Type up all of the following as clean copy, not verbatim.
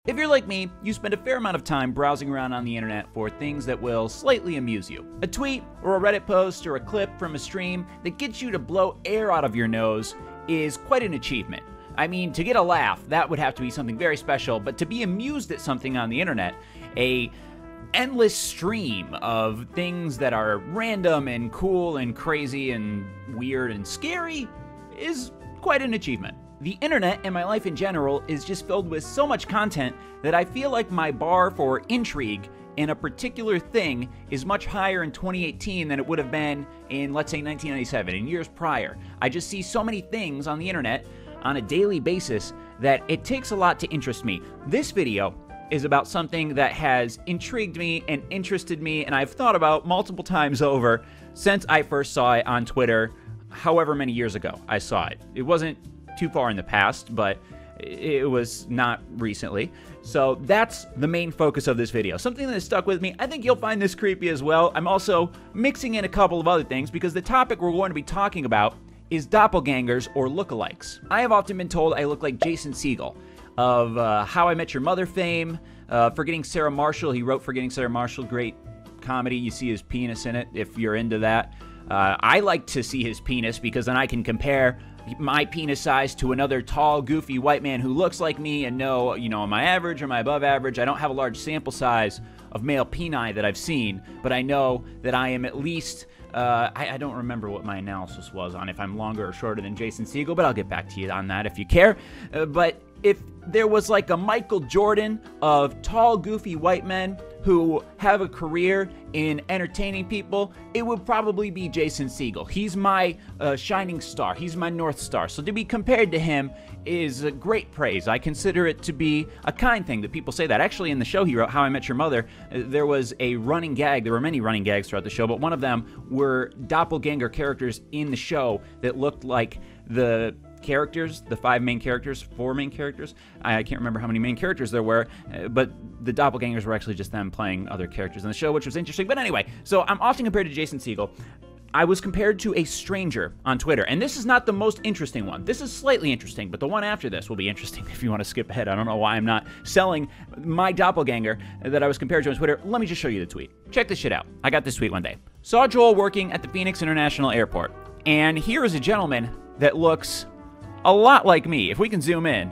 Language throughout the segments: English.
If you're like me, you spend a fair amount of time browsing around on the internet for things that will slightly amuse you. A tweet or a Reddit post or a clip from a stream that gets you to blow air out of your nose is quite an achievement. I mean, to get a laugh, that would have to be something very special, but to be amused at something on the internet, a endless stream of things that are random and cool and crazy and weird and scary is quite an achievement. The internet and my life in general is just filled with so much content that I feel like my bar for intrigue in a particular thing is much higher in 2018 than it would have been in, let's say, 1997, in years prior. I just see so many things on the internet on a daily basis that it takes a lot to interest me. This video is about something that has intrigued me and interested me, and I've thought about multiple times over since I first saw it on Twitter, however many years ago I saw it. It wasn't too far in the past, but it was not recently. So that's the main focus of this video. Something that has stuck with me. I think you'll find this creepy as well. I'm also mixing in a couple of other things because the topic we're going to be talking about is doppelgangers or lookalikes. I have often been told I look like Jason Segel of How I Met Your Mother fame, Forgetting Sarah Marshall. He wrote Forgetting Sarah Marshall, great comedy. You see his penis in it if you're into that. I like to see his penis because then I can compare my penis size to another tall, goofy white man who looks like me and know, am I average or am I above average? I don't have a large sample size of male peni that I've seen, but I know that I am at least, I don't remember what my analysis was on if I'm longer or shorter than Jason Segel, but I'll get back to you on that if you care. But if there was like a Michael Jordan of tall, goofy white men who have a career in entertaining people, it would probably be Jason Segel. He's my shining star. He's my North Star. So to be compared to him is a great praise. I consider it to be a kind thing that people say that. Actually, in the show he wrote, How I Met Your Mother, there was a running gag. There were many running gags throughout the show, but one of them were doppelganger characters in the show that looked like the characters, the four main characters. I can't remember how many main characters there were, but the doppelgangers were actually just them playing other characters in the show, which was interesting. But anyway, so I'm often compared to Jason Segel. I was compared to a stranger on Twitter, and this is not the most interesting one. This is slightly interesting, but the one after this will be interesting if you want to skip ahead. I don't know why I'm not selling my doppelganger that I was compared to on Twitter. Let me just show you the tweet. Check this shit out. I got this tweet one day. Saw Joel working at the Phoenix International Airport, and here is a gentleman that looks a lot like me. If we can zoom in,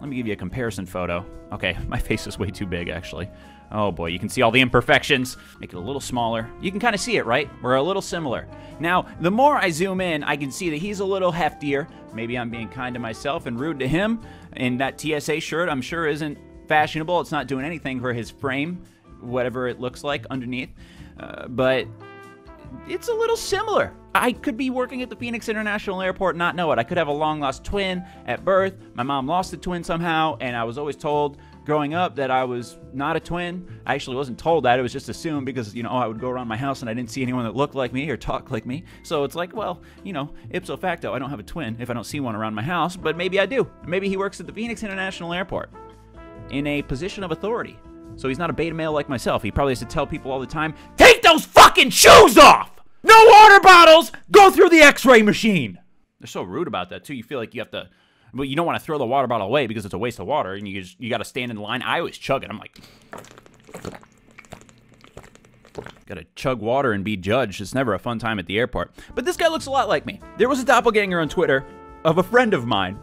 let me give you a comparison photo. Okay, my face is way too big, actually. Oh boy, you can see all the imperfections. Make it a little smaller. You can kind of see it, right? We're a little similar. Now, the more I zoom in, I can see that he's a little heftier. Maybe I'm being kind to myself and rude to him. And that TSA shirt, I'm sure, isn't fashionable. It's not doing anything for his frame, whatever it looks like underneath. But it's a little similar. I could be working at the Phoenix International Airport and not know it. I could have a long-lost twin at birth. My mom lost a twin somehow, and I was always told growing up that I was not a twin. I actually wasn't told that. It was just assumed because, I would go around my house and I didn't see anyone that looked like me or talked like me. So it's like, well, ipso facto, I don't have a twin if I don't see one around my house, but maybe I do. Maybe he works at the Phoenix International Airport in a position of authority. So he's not a beta male like myself. He probably has to tell people all the time, take those fucking shoes off! No water bottles! Go through the x-ray machine! They're so rude about that, too. You feel like you have to... But you don't want to throw the water bottle away because it's a waste of water, and you got to stand in line. I always chug it. I'm like... Got to chug water and be judged. It's never a fun time at the airport. But this guy looks a lot like me. There was a doppelganger on Twitter of a friend of mine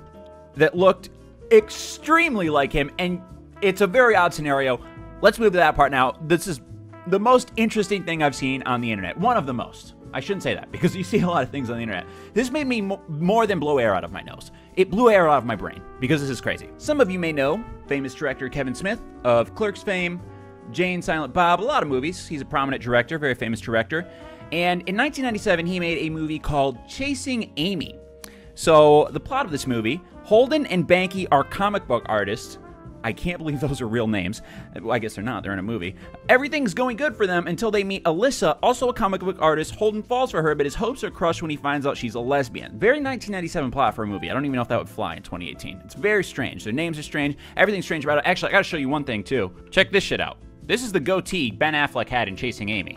that looked extremely like him, and it's a very odd scenario. Let's move to that part now. This is the most interesting thing I've seen on the internet. One of the most. I shouldn't say that because you see a lot of things on the internet. This made me more than blow air out of my nose. It blew air out of my brain because this is crazy. Some of you may know famous director Kevin Smith of Clerks fame, Jane, Silent Bob, a lot of movies. He's a prominent director, very famous director. And in 1997, he made a movie called Chasing Amy. So the plot of this movie, Holden and Banky are comic book artists. I can't believe those are real names. Well, I guess they're not. They're in a movie. Everything's going good for them until they meet Alyssa, also a comic book artist. Holden falls for her, but his hopes are crushed when he finds out she's a lesbian. Very 1997 plot for a movie. I don't even know if that would fly in 2018. It's very strange. Their names are strange. Everything's strange about it. Actually, I gotta show you one thing, too. Check this shit out. This is the goatee Ben Affleck had in Chasing Amy.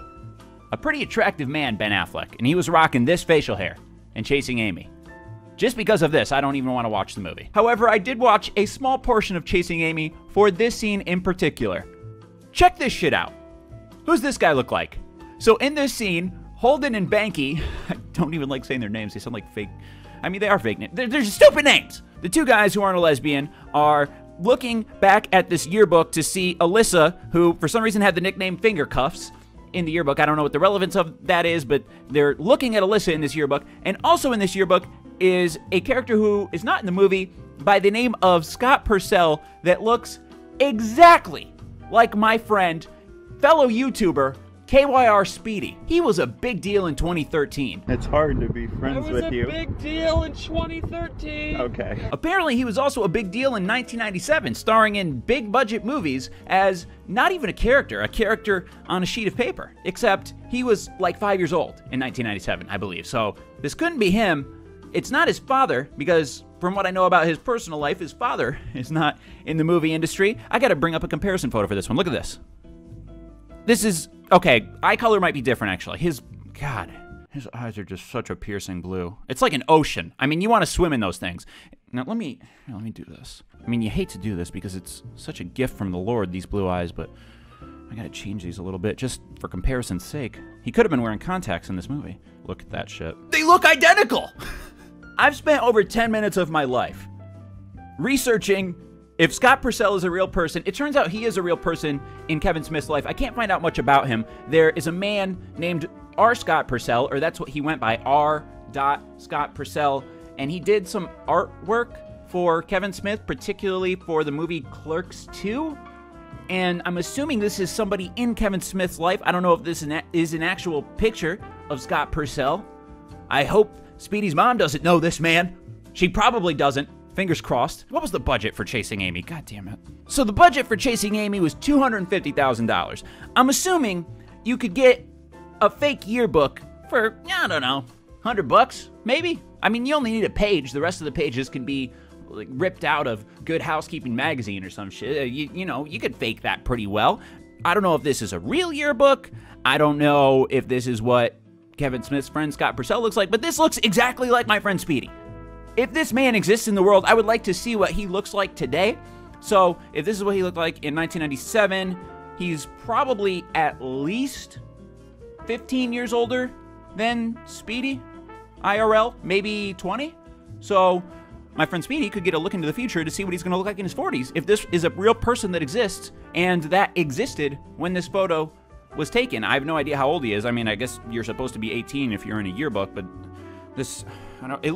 A pretty attractive man, Ben Affleck, and he was rocking this facial hair in Chasing Amy. Just because of this, I don't even want to watch the movie. However, I did watch a small portion of Chasing Amy for this scene in particular. Check this shit out. Who's this guy look like? So in this scene, Holden and Banky, I don't even like saying their names, they sound like fake. I mean, they are fake names. They're stupid names. The two guys who aren't a lesbian are looking back at this yearbook to see Alyssa, who for some reason had the nickname Finger Cuffs in the yearbook. I don't know what the relevance of that is, but they're looking at Alyssa in this yearbook. And also in this yearbook is a character who is not in the movie by the name of Scott Purcell that looks exactly like my friend, fellow YouTuber, KYR Speedy. He was a big deal in 2013. It's hard to be friends with you. It was a big deal in 2013. Okay. Apparently, he was also a big deal in 1997, starring in big budget movies as not even a character on a sheet of paper. Except he was like 5 years old in 1997, I believe. So this couldn't be him. It's not his father, because from what I know about his personal life, his father is not in the movie industry. I gotta bring up a comparison photo for this one. Look at this. This is, okay, eye color might be different actually. God, his eyes are just such a piercing blue. It's like an ocean. I mean, you want to swim in those things. Now let me do this. I mean, you hate to do this because it's such a gift from the Lord, these blue eyes, but I gotta change these a little bit just for comparison's sake. He could have been wearing contacts in this movie. Look at that shit. They look identical! I've spent over 10 minutes of my life researching if Scott Purcell is a real person. It turns out he is a real person in Kevin Smith's life. I can't find out much about him. There is a man named R. Scott Purcell, or that's what he went by, R. Scott Purcell, and he did some artwork for Kevin Smith, particularly for the movie Clerks 2. And I'm assuming this is somebody in Kevin Smith's life. I don't know if this is an actual picture of Scott Purcell. I hope Speedy's mom doesn't know this man. She probably doesn't. Fingers crossed. What was the budget for Chasing Amy? God damn it. So the budget for Chasing Amy was $250,000. I'm assuming you could get a fake yearbook for, I don't know, $100, maybe? I mean, you only need a page. The rest of the pages can be like ripped out of Good Housekeeping magazine or some shit. You know, you could fake that pretty well. I don't know if this is a real yearbook. I don't know if this is what Kevin Smith's friend Scott Purcell looks like, but this looks exactly like my friend Speedy. If this man exists in the world, I would like to see what he looks like today. So if this is what he looked like in 1997, he's probably at least 15 years older than Speedy, IRL, maybe 20. So my friend Speedy could get a look into the future to see what he's going to look like in his 40s if this is a real person that exists and that existed when this photo was taken. I have no idea how old he is. I mean, I guess you're supposed to be 18 if you're in a yearbook, but this, I don't know, it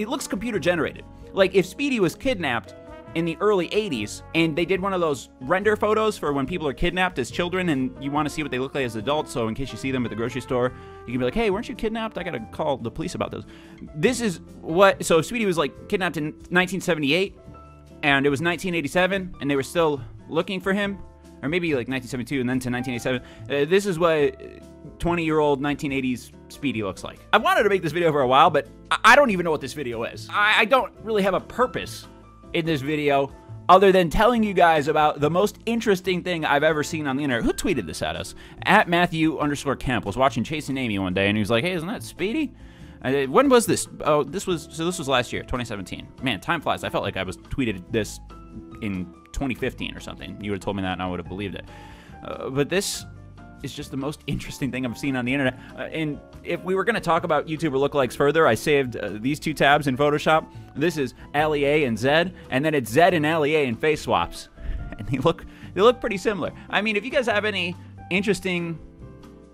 looks computer generated. Like if Speedy was kidnapped in the early 80s and they did one of those render photos for when people are kidnapped as children and you want to see what they look like as adults, so in case you see them at the grocery store, you can be like, hey, weren't you kidnapped? I gotta call the police about those. This is what, so if Speedy was like kidnapped in 1978 and it was 1987 and they were still looking for him, or maybe like 1972 and then to 1987, this is what 20-year-old 1980s Speedy looks like. I wanted to make this video for a while, but I don't even know what this video is. I don't really have a purpose in this video other than telling you guys about the most interesting thing I've ever seen on the internet. Who tweeted this at us? At Matthew_Kemp was watching Chasing Amy one day and he was like, hey, isn't that Speedy? When was this? Oh, this was last year, 2017. Man, time flies. I felt like I was tweeted this in 2015 or something. You would have told me that and I would have believed it. But this is just the most interesting thing I've seen on the internet. And if we were going to talk about YouTuber lookalikes further, I saved these two tabs in Photoshop. This is Ali A and Zed, and then it's Zed and Ali A in face swaps. And they look pretty similar. I mean, if you guys have any interesting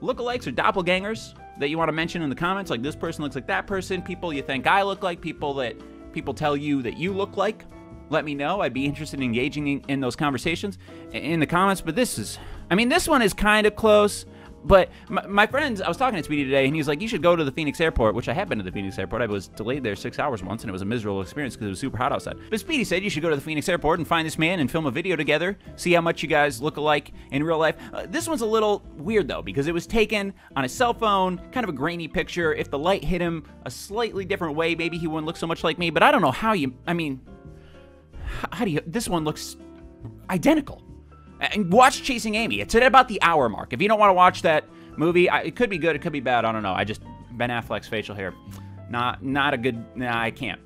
lookalikes or doppelgangers that you want to mention in the comments, like this person looks like that person, people you think I look like, people that people tell you that you look like, let me know. I'd be interested in engaging in those conversations in the comments. But this is, I mean, this one is kind of close. But my friends, I was talking to Speedy today, and he was like, you should go to the Phoenix airport, which I have been to the Phoenix airport. I was delayed there 6 hours once, and it was a miserable experience because it was super hot outside. But Speedy said you should go to the Phoenix airport and find this man and film a video together, see how much you guys look alike in real life. This one's a little weird, though, because it was taken on a cell phone, kind of a grainy picture. If the light hit him a slightly different way, maybe he wouldn't look so much like me. But I don't know how you, I mean, how do you, this one looks identical. And watch Chasing Amy. It's at about the hour mark. If you don't want to watch that movie, it could be good, it could be bad, I don't know. Ben Affleck's facial hair Not a good. Nah, I can't.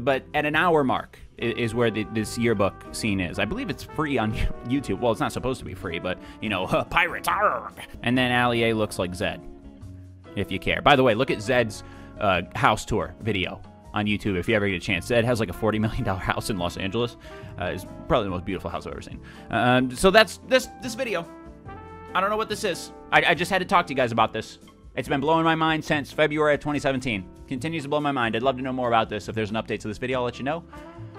But at an hour mark is where this yearbook scene is. I believe it's free on YouTube. Well, it's not supposed to be free, but you know, pirates. Arrgh. And then Allie A looks like Zed, if you care. By the way, look at Zed's house tour video on YouTube if you ever get a chance. Zed has like a $40 million house in Los Angeles. It's probably the most beautiful house I've ever seen. So that's this video. I don't know what this is. I just had to talk to you guys about this. It's been blowing my mind since February of 2017. Continues to blow my mind. I'd love to know more about this. If there's an update to this video, I'll let you know.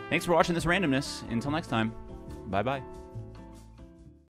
Thanks for watching this randomness. Until next time, bye-bye.